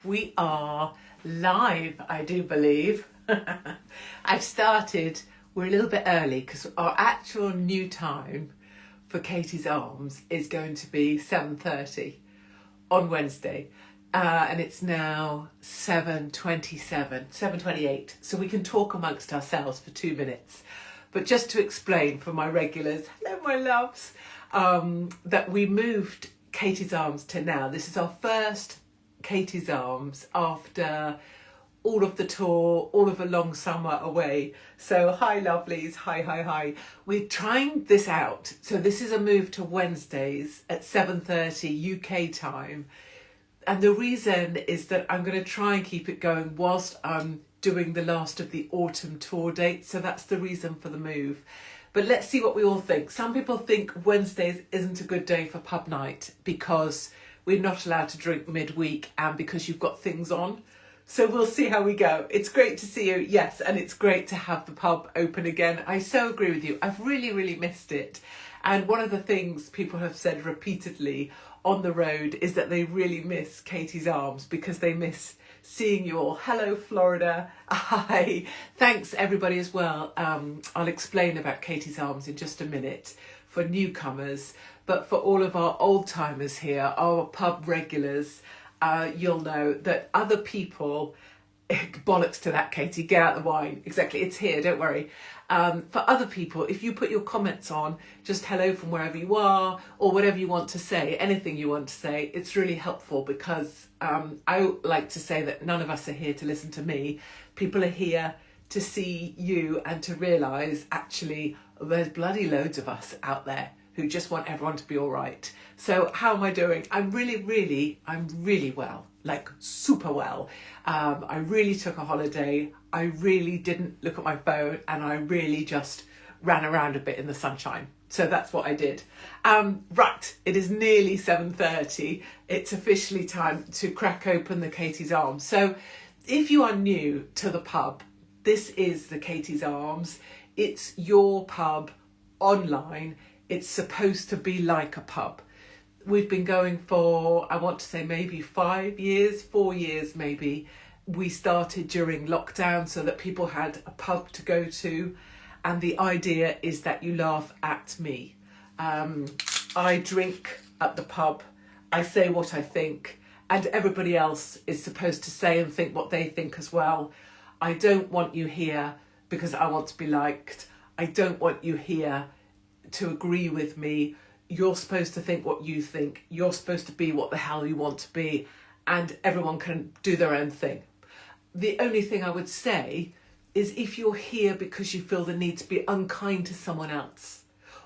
We are live, I do believe. I've started, we're a little bit early because our actual new time for Katie's Arms is going to be 7:30 on Wednesday. And it's now 7:27, 7:28. So we can talk amongst ourselves for 2 minutes. But just to explain for my regulars, hello my loves, that we moved Katie's Arms to now. This is our first Katie's Arms after all of the tour, all of a long summer away. So hi lovelies, hi. We're trying this out. So this is a move to Wednesdays at 7:30 UK time. And the reason is that I'm going to try and keep it going whilst I'm doing the last of the autumn tour dates. So that's the reason for the move. But let's see what we all think. Some people think Wednesdays isn't a good day for pub night because we're not allowed to drink midweek and because you've got things on. So we'll see how we go. It's great to see you, yes, and it's great to have the pub open again. I so agree with you. I've really missed it. And one of the things people have said repeatedly on the road is that they really miss Katie's Arms because they miss seeing you all. Hello, Florida. Hi. Thanks, everybody, as well. I'll explain about Katie's Arms in just a minute for newcomers. But for all of our old-timers here, our pub regulars, you'll know that other people... Bollocks to that, Katie. Get out the wine. Exactly. It's here. Don't worry. For other people, if you put your comments on, just hello from wherever you are or whatever you want to say, anything you want to say, it's really helpful because I like to say that none of us are here to listen to me. People are here to see you and to realise actually there's bloody loads of us out there who just want everyone to be all right. So how am I doing? I'm really well, like super well. I really took a holiday. I really didn't look at my phone and I really just ran around a bit in the sunshine. So that's what I did. Right, it is nearly 7:30. It's officially time to crack open the Katie's Arms. So if you are new to the pub, this is the Katie's Arms. It's your pub online. It's supposed to be like a pub. We've been going for, I want to say maybe 4 years maybe. We started during lockdown so that people had a pub to go to. And the idea is that you laugh at me. I drink at the pub. I say what I think. And everybody else is supposed to say and think what they think as well. I don't want you here because I want to be liked. I don't want you here to agree with me. You're supposed to think what you think. You're supposed to be what the hell you want to be. And everyone can do their own thing. The only thing I would say is if you're here because you feel the need to be unkind to someone else,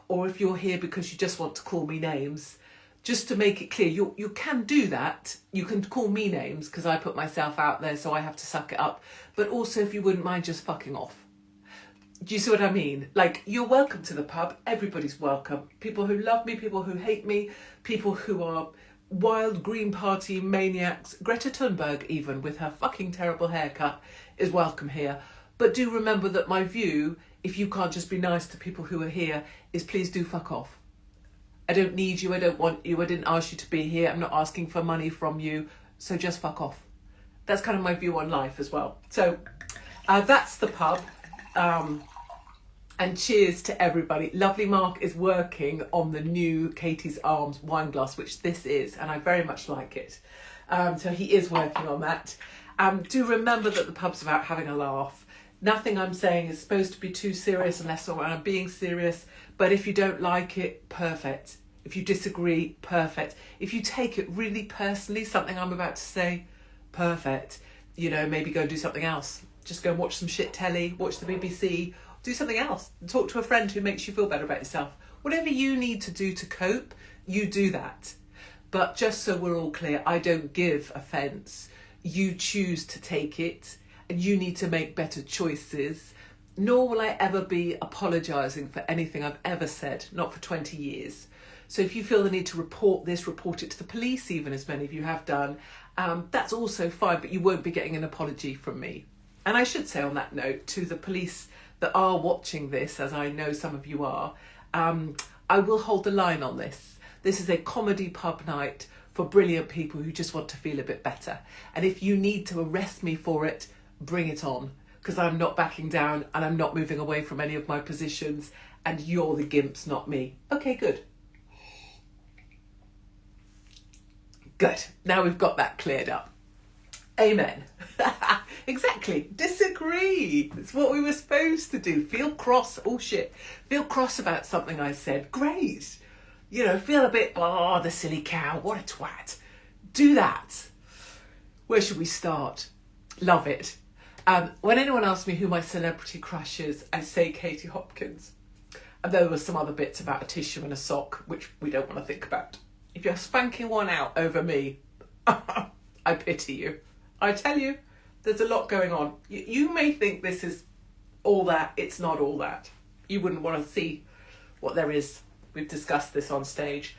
or if you're here because you just want to call me names, just to make it clear, you can do that. You can call me names because I put myself out there, so I have to suck it up. But also, if you wouldn't mind just fucking off. Do you see what I mean? Like, you're welcome to the pub. Everybody's welcome. People who love me, people who hate me, people who are wild Green Party maniacs. Greta Thunberg, even, with her fucking terrible haircut, is welcome here. But do remember that my view, if you can't just be nice to people who are here, is please do fuck off. I don't need you. I don't want you. I didn't ask you to be here. I'm not asking for money from you. So just fuck off. That's kind of my view on life as well. So that's the pub. And cheers to everybody. Lovely Mark is working on the new Katie's Arms wine glass, which this is, and I very much like it. So he is working on that. Do remember that the pub's about having a laugh. Nothing I'm saying is supposed to be too serious unless I'm being serious. But if you don't like it, perfect. If you disagree, perfect. If you take it really personally, something I'm about to say, perfect. You know, maybe go do something else. Just go watch some shit telly, watch the BBC, do something else. Talk to a friend who makes you feel better about yourself. Whatever you need to do to cope, you do that. But just so we're all clear, I don't give offence. You choose to take it and you need to make better choices. Nor will I ever be apologising for anything I've ever said, not for 20 years. So if you feel the need to report this, report it to the police, even as many of you have done, that's also fine, but you won't be getting an apology from me. And I should say on that note, to the police that are watching this, as I know some of you are, I will hold the line on this. This is a comedy pub night for brilliant people who just want to feel a bit better. And if you need to arrest me for it, bring it on, because I'm not backing down and I'm not moving away from any of my positions, and you're the gimps, not me. Okay, good. Good. Now we've got that cleared up. Amen. Exactly. Disagree. It's what we were supposed to do. Feel cross. Oh shit. Feel cross about something I said. Great. You know, feel a bit, oh, the silly cow. What a twat. Do that. Where should we start? Love it. When anyone asks me who my celebrity crush is, I say Katie Hopkins. And there were some other bits about a tissue and a sock, which we don't want to think about. If you're spanking one out over me, I pity you. I tell you, there's a lot going on. You may think this is all that. It's not all that. You wouldn't want to see what there is. We've discussed this on stage.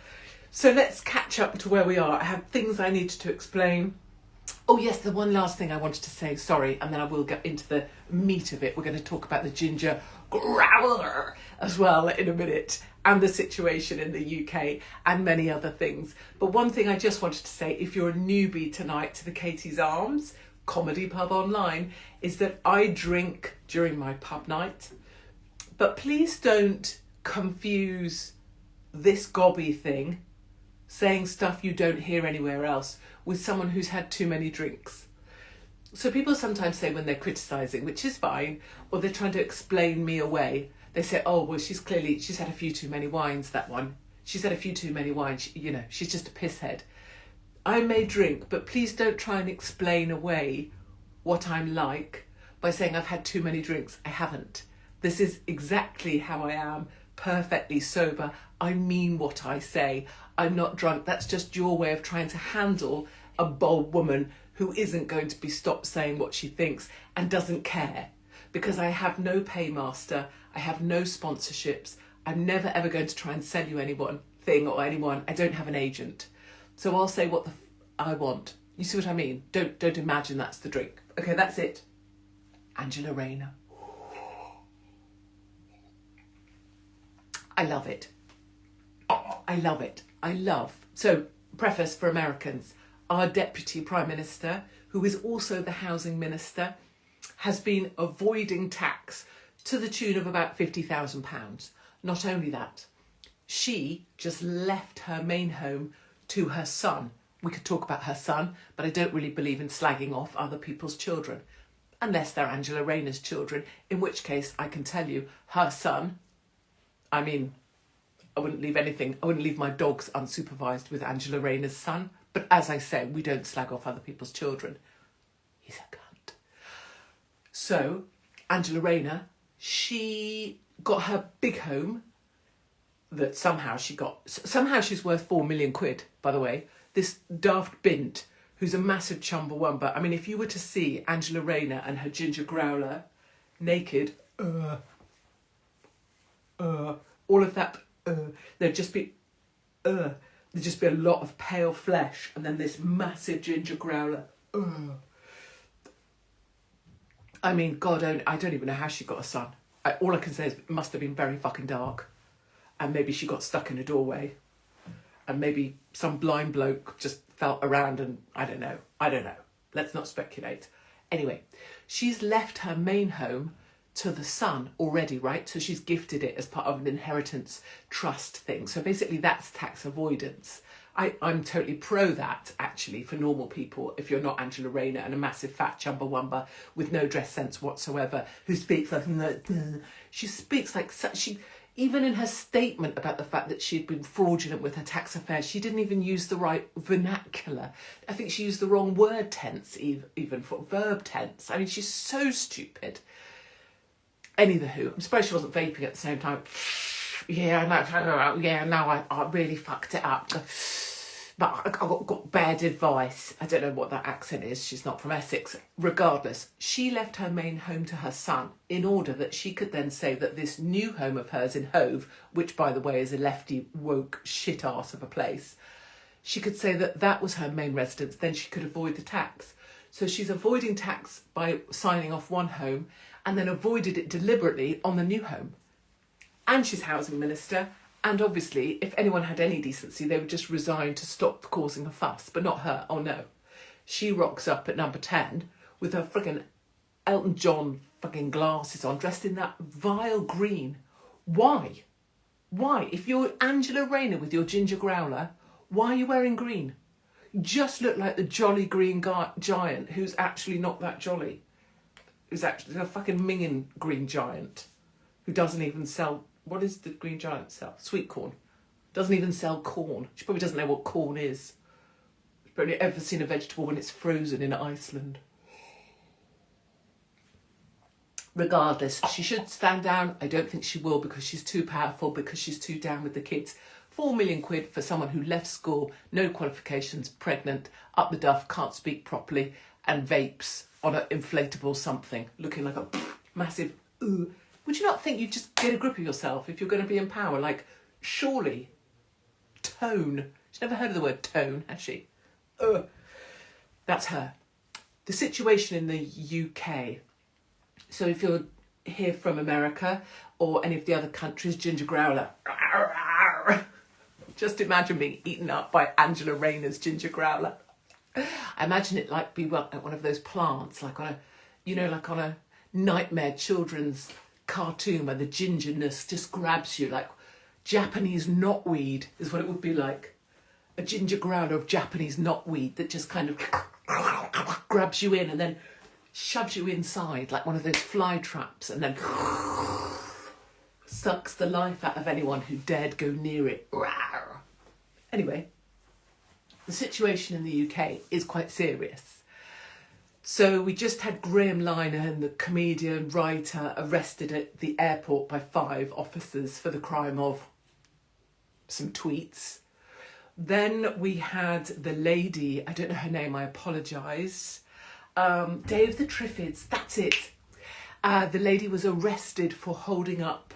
So let's catch up to where we are. I have things I need to explain. Oh yes, the one last thing I wanted to say, sorry, and then I will get into the meat of it. We're going to talk about the ginger growler as well in a minute, and the situation in the UK and many other things. But one thing I just wanted to say, if you're a newbie tonight to the Katie's Arms comedy pub online, is that I drink during my pub night. But please don't confuse this gobby thing, saying stuff you don't hear anywhere else, with someone who's had too many drinks. So people sometimes say when they're criticising, which is fine, or they're trying to explain me away, they say, oh, well, she's had a few too many wines, that one. She's had a few too many wines, she's just a pisshead. I may drink, but please don't try and explain away what I'm like by saying I've had too many drinks. I haven't. This is exactly how I am, perfectly sober. I mean what I say. I'm not drunk. That's just your way of trying to handle a bold woman who isn't going to be stopped saying what she thinks and doesn't care. Because I have no paymaster, I have no sponsorships, I'm never ever going to try and sell you anything or anyone. I don't have an agent. So I'll say what I want. You see what I mean? Don't imagine that's the drink. Okay, that's it. Angela Rayner. I love it. I love it. I love. So, preface for Americans. Our Deputy Prime Minister, who is also the Housing Minister, has been avoiding tax to the tune of about £50,000. Not only that, she just left her main home to her son. We could talk about her son, but I don't really believe in slagging off other people's children, unless they're Angela Rayner's children, in which case I can tell you her son, I wouldn't leave my dogs unsupervised with Angela Rayner's son, but as I say, we don't slag off other people's children. He's a cunt. So, Angela Rayner, she got her big home that somehow she's worth 4 million quid, by the way. This daft bint, who's a massive chumbawamba. I mean, if you were to see Angela Rayner and her ginger growler naked, all of that, there'd just be a lot of pale flesh, and then this massive ginger growler. I mean, God, I don't even know how she got a son. All I can say is it must have been very fucking dark, and maybe she got stuck in a doorway, and maybe some blind bloke just felt around, and I don't know. Let's not speculate. Anyway, she's left her main home to the son already, right? So she's gifted it as part of an inheritance trust thing. So basically that's tax avoidance. I'm totally pro that, actually, for normal people, if you're not Angela Rayner and a massive fat chumbawamba with no dress sense whatsoever, who speaks like, she speaks like such, even in her statement about the fact that she'd been fraudulent with her tax affairs, she didn't even use the right vernacular. I think she used the wrong word tense, even for verb tense. I mean, she's so stupid. Anywho, I'm surprised she wasn't vaping at the same time. I really fucked it up. But I got bad advice. I don't know what that accent is. She's not from Essex. Regardless, she left her main home to her son in order that she could then say that this new home of hers in Hove, which, by the way, is a lefty, woke shit arse of a place, she could say that that was her main residence. Then she could avoid the tax. So she's avoiding tax by signing off one home and then avoided it deliberately on the new home. And she's housing minister, And obviously, if anyone had any decency, they would just resign to stop causing a fuss, but not her. Oh no. She rocks up at number 10 with her friggin' Elton John fucking glasses on, dressed in that vile green. Why? Why? If you're Angela Rayner with your ginger growler, why are you wearing green? You just look like the jolly green giant who's actually not that jolly. Who's actually a fucking minging green giant who doesn't even sell... What does the green giant sell? Sweet corn. Doesn't even sell corn. She probably doesn't know what corn is. She's probably ever seen a vegetable when it's frozen in Iceland. Regardless, she should stand down. I don't think she will because she's too powerful, because she's too down with the kids. 4 million quid for someone who left school, no qualifications, pregnant, up the duff, can't speak properly, and vapes on an inflatable something, looking like a massive ooh. Would you not think you'd just get a grip of yourself if you're going to be in power? Like, surely, tone. She's never heard of the word tone, has she? That's her. The situation in the UK. So if you're here from America or any of the other countries, ginger growler. Just imagine being eaten up by Angela Rayner's ginger growler. I imagine it like be one of those plants, like on a nightmare children's cartoon where the gingerness just grabs you, like Japanese knotweed is what it would be like. A ginger growler of Japanese knotweed that just kind of grabs you in and then shoves you inside like one of those fly traps and then sucks the life out of anyone who dared go near it. Anyway, the situation in the UK is quite serious. So we just had Graham Linehan, the comedian, writer, arrested at the airport by 5 officers for the crime of some tweets. Then we had the lady, I don't know her name, I apologise. Day of the Triffids, that's it. The lady was arrested for holding up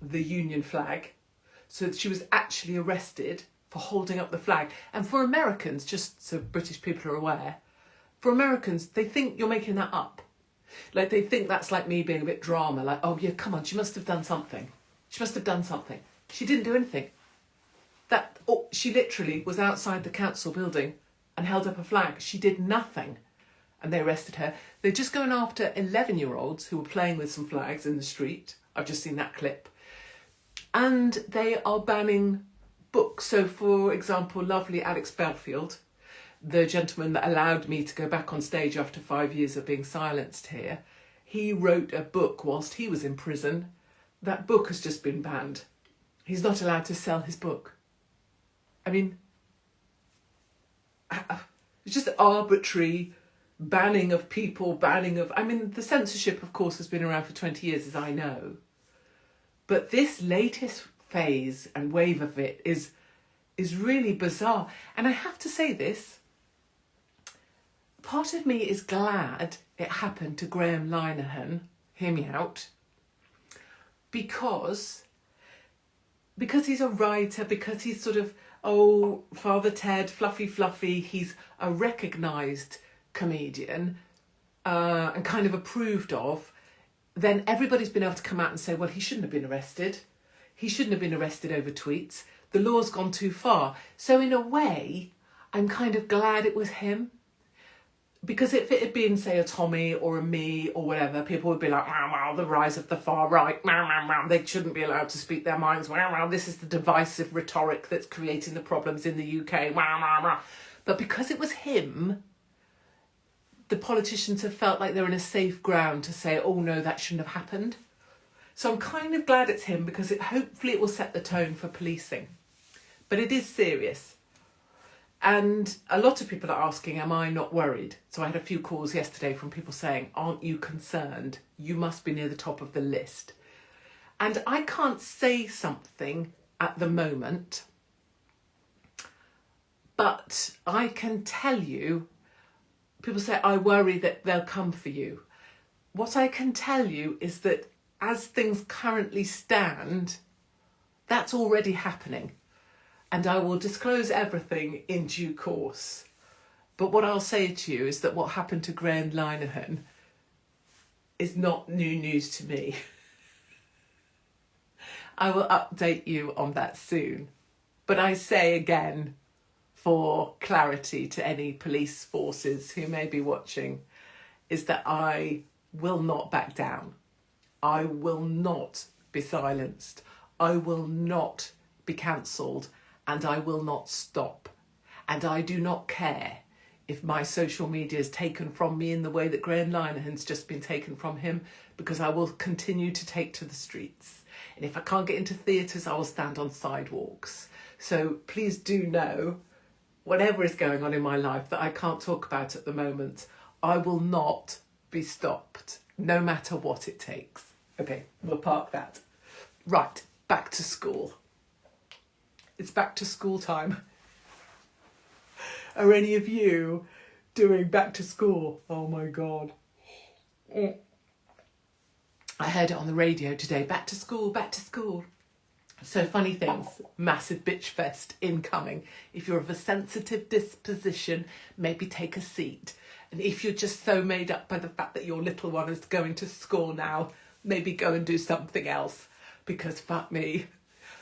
the Union flag. So she was actually arrested for holding up the flag. And for Americans, just so British people are aware, for Americans, they think you're making that up. Like, they think that's like me being a bit drama. Like, oh, yeah, come on, she must have done something. She must have done something. She didn't do anything. She literally was outside the council building and held up a flag. She did nothing. And they arrested her. They're just going after 11-year-olds who were playing with some flags in the street. I've just seen that clip. And they are banning books. So, for example, lovely Alex Belfield, the gentleman that allowed me to go back on stage after 5 years of being silenced here, he wrote a book whilst he was in prison. That book has just been banned. He's not allowed to sell his book. I mean, it's just arbitrary banning of people, I mean, the censorship, of course, has been around for 20 years, as I know. But this latest phase and wave of it is really bizarre. And I have to say this, part of me is glad it happened to Graham Linehan, hear me out, because he's a writer, because he's sort of, Father Ted, fluffy, he's a recognised comedian and kind of approved of, then everybody's been able to come out and say, well, he shouldn't have been arrested. He shouldn't have been arrested over tweets. The law's gone too far. So in a way, I'm kind of glad it was him. Because if it had been, say, a Tommy or a me or whatever, people would be like, wow, the rise of the far right, they shouldn't be allowed to speak their minds, this is the divisive rhetoric that's creating the problems in the UK, But because it was him, the politicians have felt like they're in a safe ground to say, oh no, that shouldn't have happened. So I'm kind of glad it's him, because hopefully it will set the tone for policing. But it is serious. And a lot of people are asking, am I not worried? So I had a few calls yesterday from people saying, aren't you concerned? You must be near the top of the list. And I can't say something at the moment, but I can tell you, people say, I worry that they'll come for you. What I can tell you is that as things currently stand, that's already happening. And I will disclose everything in due course. But what I'll say to you is that what happened to Graham Linehan is not new news to me. I will update you on that soon. But I say again, for clarity to any police forces who may be watching, is that I will not back down. I will not be silenced. I will not be cancelled, and I will not stop. And I do not care if my social media is taken from me in the way that Graham Linehan's just been taken from him, because I will continue to take to the streets. And if I can't get into theatres, I will stand on sidewalks. So please do know, whatever is going on in my life that I can't talk about at the moment, I will not be stopped, no matter what it takes. Okay, we'll park that. Right, back to school. It's back to school time. Are any of you doing back to school? Oh my God. I heard it on the radio today. Back to school, back to school. So funny things, massive bitch fest incoming. If you're of a sensitive disposition, maybe take a seat. And if you're just so made up by the fact that your little one is going to school now, maybe go and do something else, because fuck me.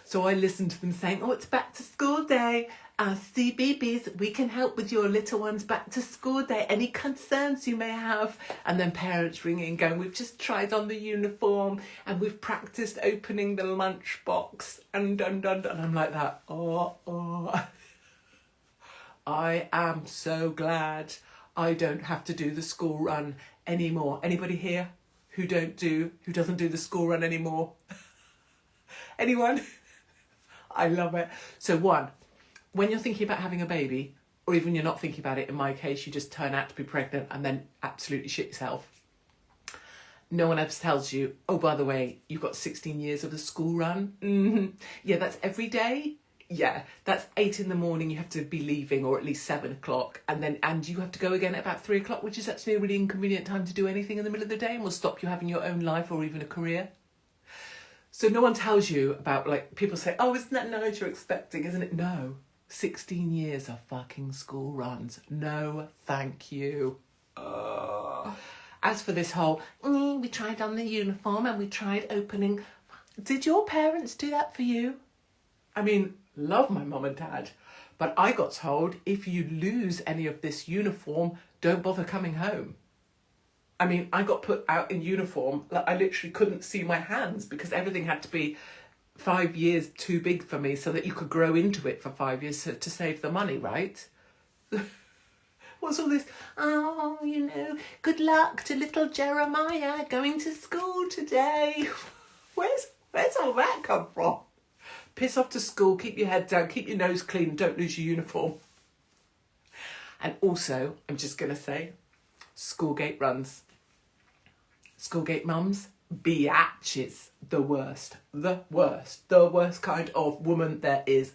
So I listened to them saying, oh, it's back to school day. CBeebies, we can help with your little one's back to school day. Any concerns you may have? And then parents ringing going, we've just tried on the uniform and we've practiced opening the lunchbox. And I'm like that. Oh. I am so glad I don't have to do the school run anymore. Anybody here who doesn't do the school run anymore? Anyone? I love it. So one, when you're thinking about having a baby, or even you're not thinking about it, in my case, you just turn out to be pregnant and then absolutely shit yourself. No one ever tells you, oh, by the way, you've got 16 years of the school run. Mm-hmm. Yeah, that's every day. Yeah, that's 8 a.m. You have to be leaving, or at least 7 o'clock. And you have to go again at about 3 o'clock, which is actually a really inconvenient time to do anything in the middle of the day and will stop you having your own life or even a career. So no one tells you about, like, people say, oh, isn't that nice you're expecting, isn't it? No. 16 years of fucking school runs. No, thank you. As for this whole, we tried on the uniform and we tried opening. Did your parents do that for you? I mean, love my mum and dad, but I got told if you lose any of this uniform, don't bother coming home. I mean, I got put out in uniform. Like, I literally couldn't see my hands because everything had to be 5 years too big for me so that you could grow into it for 5 years to save the money, right? What's all this? Oh, good luck to little Jeremiah going to school today. Where's all that come from? Piss off to school, keep your head down, keep your nose clean, don't lose your uniform. And also, I'm just going to say, Schoolgate runs. Schoolgate mums, biatches, the worst kind of woman there is.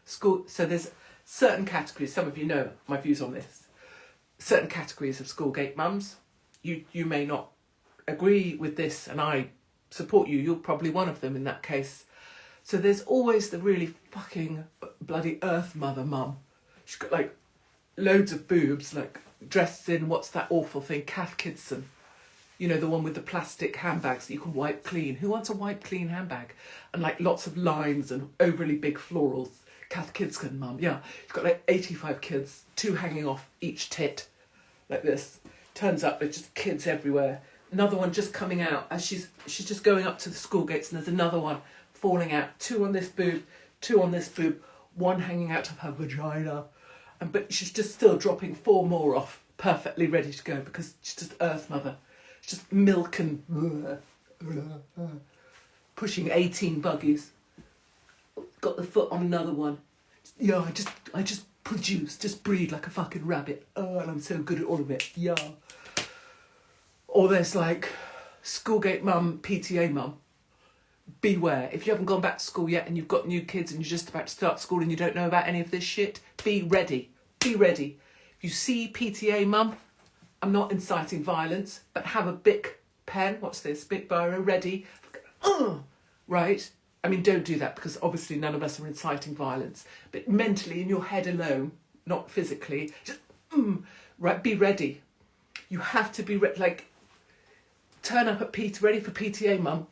So there's certain categories, some of you know my views on this, certain categories of Schoolgate mums. You may not agree with this, and I support you. You're probably one of them in that case. So there's always the really fucking bloody earth mother mum. She's got like loads of boobs, like dressed in, what's that awful thing, Kath Kidson. You know, the one with the plastic handbags that you can wipe clean. Who wants a wipe clean handbag? And like lots of lines and overly big florals. Kath Kidson mum, yeah. She's got like 85 kids, 2 hanging off each tit, like this. Turns up, there's just kids everywhere. Another one just coming out as she's just going up to the school gates, and there's another one falling out. 2 on this boob, 2 on this boob, 1 hanging out of her vagina. But she's just still dropping 4 more off, perfectly ready to go, because she's just earth mother. She's just milk and pushing 18 buggies. Got the foot on another one. Yeah, I just produce, just breed like a fucking rabbit. Oh, and I'm so good at all of it. Yeah. Or there's like Schoolgate mum, PTA mum. Beware. If you haven't gone back to school yet and you've got new kids and you're just about to start school and you don't know about any of this shit, be ready. Be ready. If you see PTA mum, I'm not inciting violence, but have a Bic pen, what's this, Bic biro ready. Right? I mean, don't do that, because obviously none of us are inciting violence. But mentally, in your head alone, not physically, just, right, be ready. You have to be turn up at ready for PTA mum.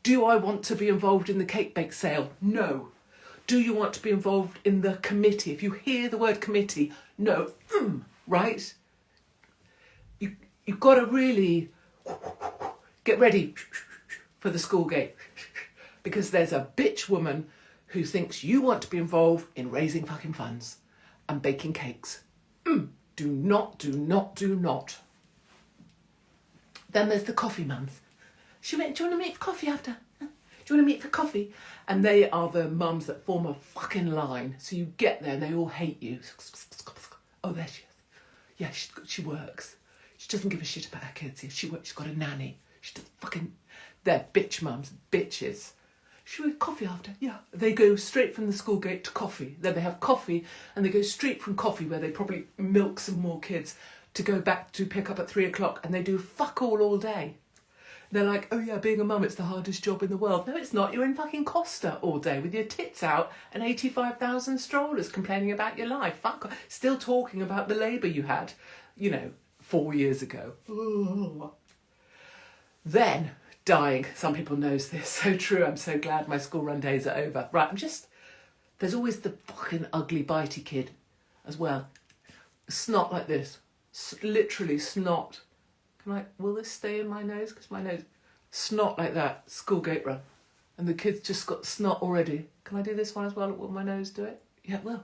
Do I want to be involved in the cake bake sale? No. Do you want to be involved in the committee? If you hear the word committee, no. Right? You've got to really get ready for the school gate, because there's a bitch woman who thinks you want to be involved in raising fucking funds and baking cakes. Do not, do not, do not. Then there's the coffee mums. Do you want to meet for coffee after? Do you want to meet for coffee? And they are the mums that form a fucking line. So you get there and they all hate you. Oh, there she is. Yeah, she works. She doesn't give a shit about her kids. Yeah, she works. She's got a nanny. She does fucking... They're bitch mums, bitches. Should we have coffee after? Yeah. They go straight from the school gate to coffee. Then they have coffee and they go straight from coffee, where they probably milk some more kids, to go back to pick up at 3 o'clock, and they do fuck all day. They're like, oh yeah, being a mum, it's the hardest job in the world. No, it's not. You're in fucking Costa all day with your tits out and 85,000 strollers complaining about your life. Fuck off. Still talking about the labour you had, 4 years ago. Ooh. Then, dying. Some people knows this. So true. I'm so glad my school run days are over. Right, there's always the fucking ugly bitey kid as well. Snot like this. Literally snot. Will this stay in my nose? Because my nose, snot like that, school gate run. And the kid's just got snot already. Can I do this one as well? Will my nose do it? Yeah, it will.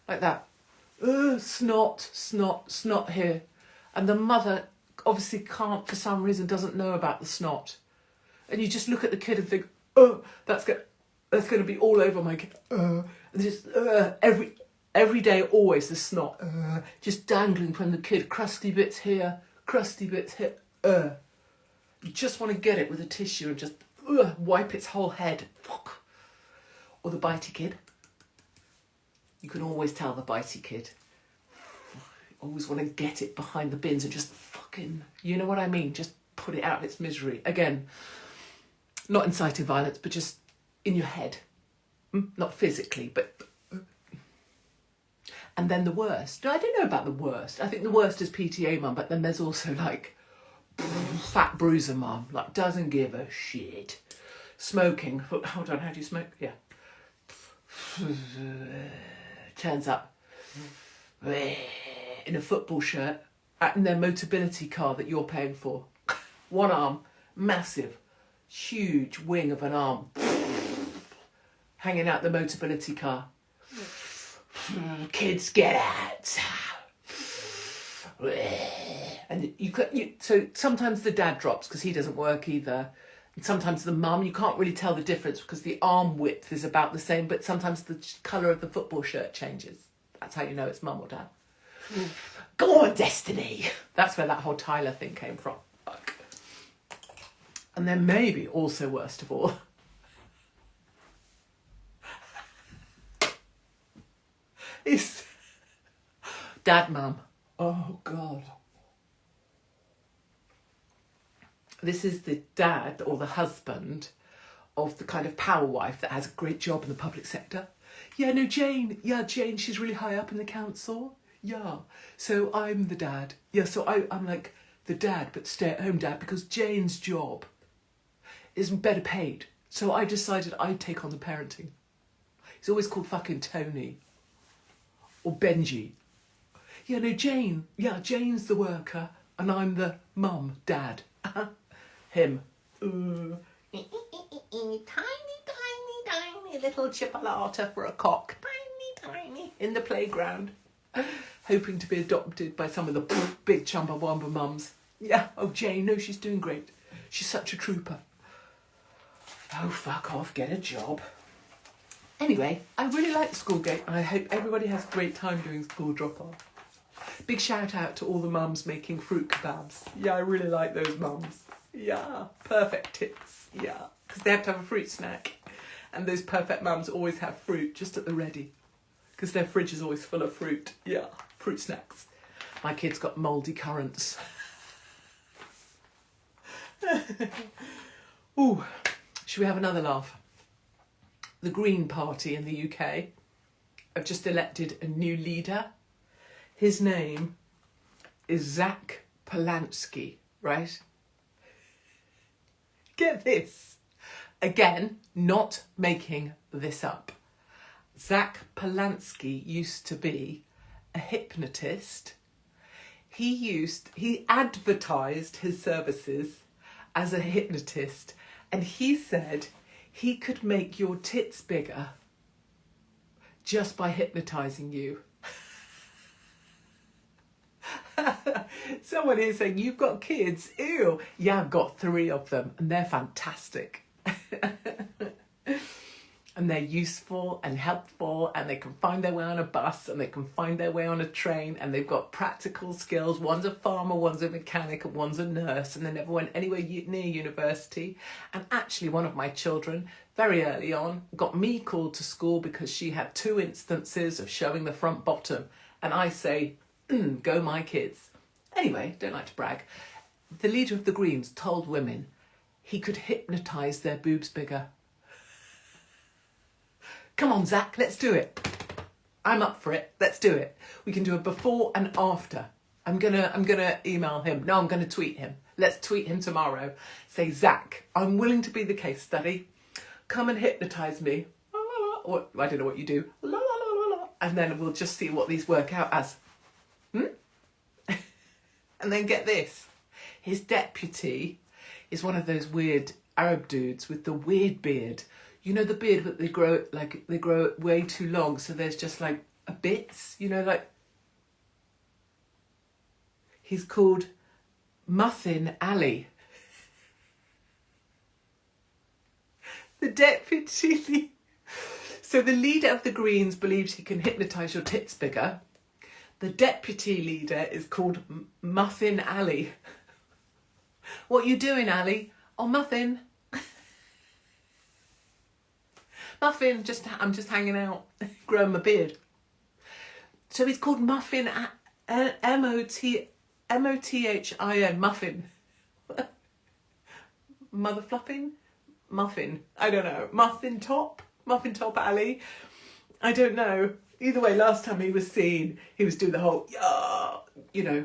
Like that. Snot here. And the mother obviously can't, for some reason, doesn't know about the snot. And you just look at the kid and think, oh, that's going to be all over my kid. Just every day, always the snot. Just dangling from the kid. Crusty bits here. Crusty bits here. You just want to get it with a tissue and just wipe its whole head. Fuck. Or the bitey kid. You can always tell the bitey kid. Always want to get it behind the bins and just fucking, you know what I mean? Just put it out of its misery. Again, not inciting violence, but just in your head. Not physically, but... And then the worst. I don't know about the worst. I think the worst is PTA mum, but then there's also like fat bruiser mum, like doesn't give a shit. Smoking. Hold on, how do you smoke? Yeah. Turns up in a football shirt in their Motability car that you're paying for. One arm, massive, huge wing of an arm hanging out the Motability car. Kids, get out. And so sometimes the dad drops because he doesn't work either. And sometimes the mum, you can't really tell the difference because the arm width is about the same, but sometimes the colour of the football shirt changes. That's how you know it's mum or dad. Go on, Destiny. That's where that whole Tyler thing came from. Fuck. And then maybe also worst of all, is dad mum. Oh God. This is the dad or the husband of the kind of power wife that has a great job in the public sector. Yeah, no, Jane. Yeah, Jane, she's really high up in the council. Yeah. So I'm the dad. Yeah, so I'm like the dad, but stay-at-home dad, because Jane's job is better paid. So I decided I'd take on the parenting. He's always called fucking Tony. Or Benji. Yeah, no, Jane. Yeah, Jane's the worker and I'm the mum, dad. Him. Tiny little chipolata for a cock. Tiny. In the playground. Hoping to be adopted by some of the big Chumbawamba mums. Yeah, oh, Jane, no, she's doing great. She's such a trooper. Oh, fuck off, get a job. Anyway, I really like the school gate and I hope everybody has a great time doing school drop-off. Big shout out to all the mums making fruit kebabs. Yeah, I really like those mums. Yeah, perfect tits. Yeah, because they have to have a fruit snack. And those perfect mums always have fruit just at the ready. Because their fridge is always full of fruit. Yeah, fruit snacks. My kid's got mouldy currants. Ooh, should we have another laugh? The Green Party in the UK have just elected a new leader. His name is Zach Polanski, right? Get this. Again, not making this up. Zach Polanski used to be a hypnotist. He advertised his services as a hypnotist, and he said he could make your tits bigger just by hypnotising you. Someone is saying, you've got kids, ew. Yeah, I've got 3 of them and they're fantastic. And they're useful and helpful, and they can find their way on a bus, and they can find their way on a train, and they've got practical skills. One's a farmer, one's a mechanic, and one's a nurse, and they never went anywhere near university. And actually one of my children, very early on, got me called to school because she had 2 instances of showing the front bottom. And I say, go my kids. Anyway, don't like to brag. The leader of the Greens told women he could hypnotise their boobs bigger. Come on, Zach, let's do it. I'm up for it. Let's do it. We can do a before and after. I'm gonna email him. No, I'm gonna tweet him. Let's tweet him tomorrow. Say, Zach, I'm willing to be the case study. Come and hypnotise me. Or, I don't know what you do. And then we'll just see what these work out as. And then get this. His deputy is one of those weird Arab dudes with the weird beard. You know the beard that they grow it way too long, so there's just like a bits, you know, like. He's called Muffin Ali. The deputy. So the leader of the Greens believes he can hypnotise your tits bigger. The deputy leader is called Muffin Ali. What you doing, Ali? Oh, Muffin. Muffin, I'm just hanging out, growing my beard. So he's called Muffin, M-O-T-H-I-N, Muffin. Mother fluffing? Muffin. I don't know. Muffin Top Ali. I don't know. Either way, last time he was seen, he was doing the whole, you know,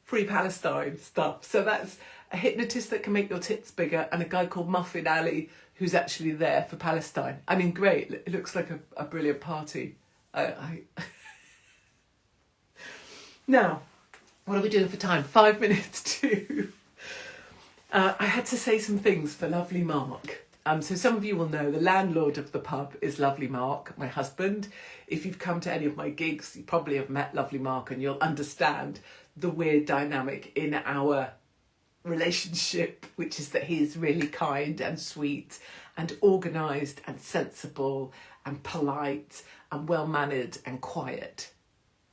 free Palestine stuff. So that's a hypnotist that can make your tits bigger, and a guy called Muffin Ali who's actually there for Palestine. I mean, great. It looks like a brilliant party. Now, what are we doing for time? 5 minutes to... I had to say some things for lovely Mark. So some of you will know the landlord of the pub is lovely Mark, my husband. If you've come to any of my gigs, you probably have met lovely Mark, and you'll understand the weird dynamic in our relationship, which is that he is really kind and sweet and organised and sensible and polite and well-mannered and quiet.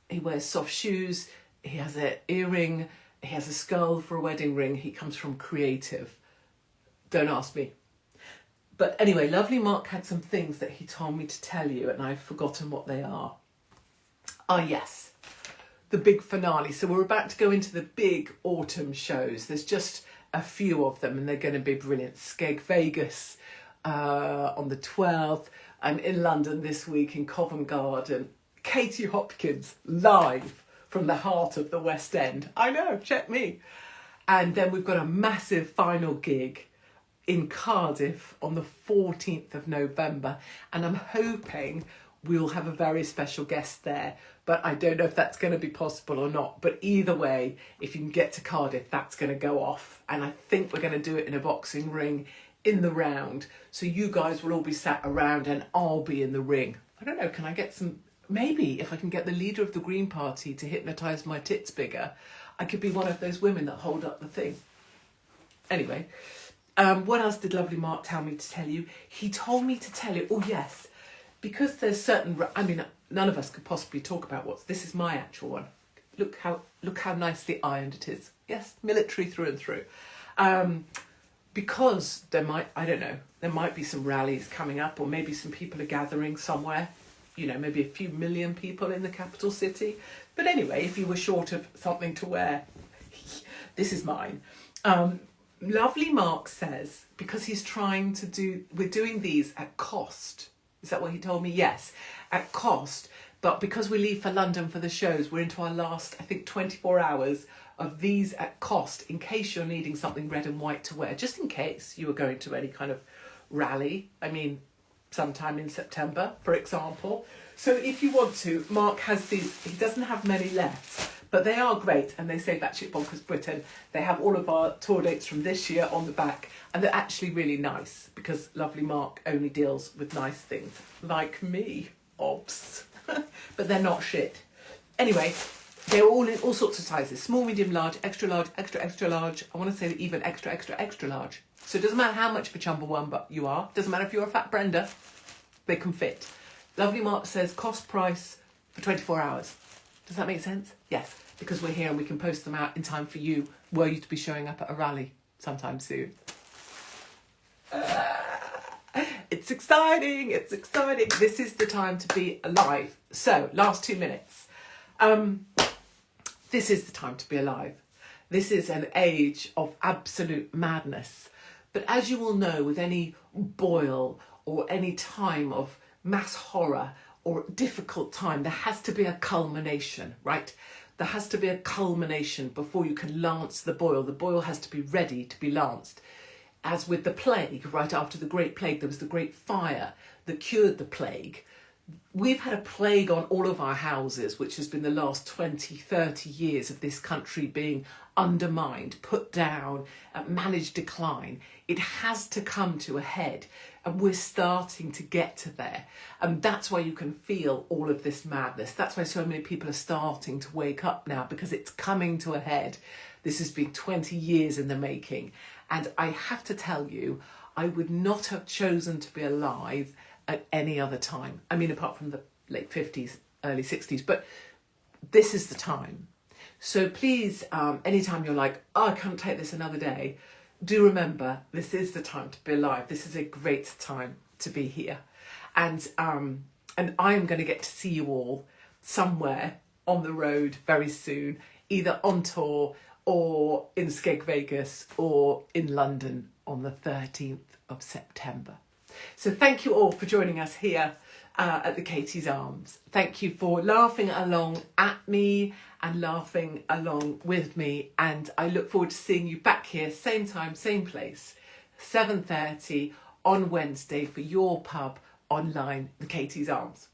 He wears soft shoes, he has an earring, he has a skull for a wedding ring. He comes from creative. Don't ask me. But anyway, lovely Mark had some things that he told me to tell you, and I've forgotten what they are. Ah, yes. The big finale. So we're about to go into the big autumn shows. There's just a few of them, and they're going to be brilliant. Skeg Vegas on the 12th. I'm in London this week in Covent Garden. Katie Hopkins live from the heart of the West End. I know, check me. And then we've got a massive final gig in Cardiff on the 14th of November. And I'm hoping we'll have a very special guest there, but I don't know if that's going to be possible or not. But either way, if you can get to Cardiff, that's going to go off. And I think we're going to do it in a boxing ring in the round. So you guys will all be sat around and I'll be in the ring. I don't know, can I get some... Maybe if I can get the leader of the Green Party to hypnotise my tits bigger, I could be one of those women that hold up the thing. Anyway, what else did lovely Mark tell me to tell you? He told me to tell you, oh yes, because there's certain, I mean, none of us could possibly talk about what's, this is my actual one. Look how nicely ironed it is. Yes, military through and through. Because there might, I don't know, there might be some rallies coming up, or maybe some people are gathering somewhere. You know, maybe a few million people in the capital city. But anyway, if you were short of something to wear, this is mine. Lovely Mark says, because he's trying to do, we're doing these at cost. Is that what he told me? Yes, at cost. But because we leave for London for the shows, we're into our last, I think, 24 hours of these at cost, in case you're needing something red and white to wear, just in case you were going to any kind of rally. I mean, sometime in September, for example. So if you want to, Mark has these, he doesn't have many left, but they are great, and they say Batshit Bonkers Britain. They have all of our tour dates from this year on the back, and they're actually really nice, because lovely Mark only deals with nice things, like me, obs. But they're not shit. Anyway, they're all in all sorts of sizes: small, medium, large, extra large, extra, extra large. I want to say even extra, extra, extra large. So it doesn't matter how much of a Chumbawamba you are. Doesn't matter if you're a fat Brenda. They can fit. Lovely Mark says cost price for 24 hours. Does that make sense? Yes, because we're here and we can post them out in time for you, were you to be showing up at a rally sometime soon. It's exciting, it's exciting. This is the time to be alive. So, last 2 minutes. This is the time to be alive. This is an age of absolute madness. But as you all know, with any boil or any time of mass horror or difficult time, there has to be a culmination, right? There has to be a culmination before you can lance the boil. The boil has to be ready to be lanced. As with the plague, right after the Great Plague, there was the Great Fire that cured the plague. We've had a plague on all of our houses, which has been the last 20, 30 years of this country being undermined, put down, managed decline. It has to come to a head, and we're starting to get to there. And that's why you can feel all of this madness. That's why so many people are starting to wake up now, because it's coming to a head. This has been 20 years in the making. And I have to tell you, I would not have chosen to be alive at any other time. I mean, apart from the late 50s, early 60s, but this is the time. So please, anytime you're like, oh, I can't take this another day, do remember, this is the time to be alive. This is a great time to be here. And I'm going to get to see you all somewhere on the road very soon, either on tour or in Skeg Vegas or in London on the 13th of September. So thank you all for joining us here at the Katie's Arms. Thank you for laughing along at me and laughing along with me. And I look forward to seeing you back here, same time, same place, 7:30 on Wednesday for your pub online, the Katie's Arms.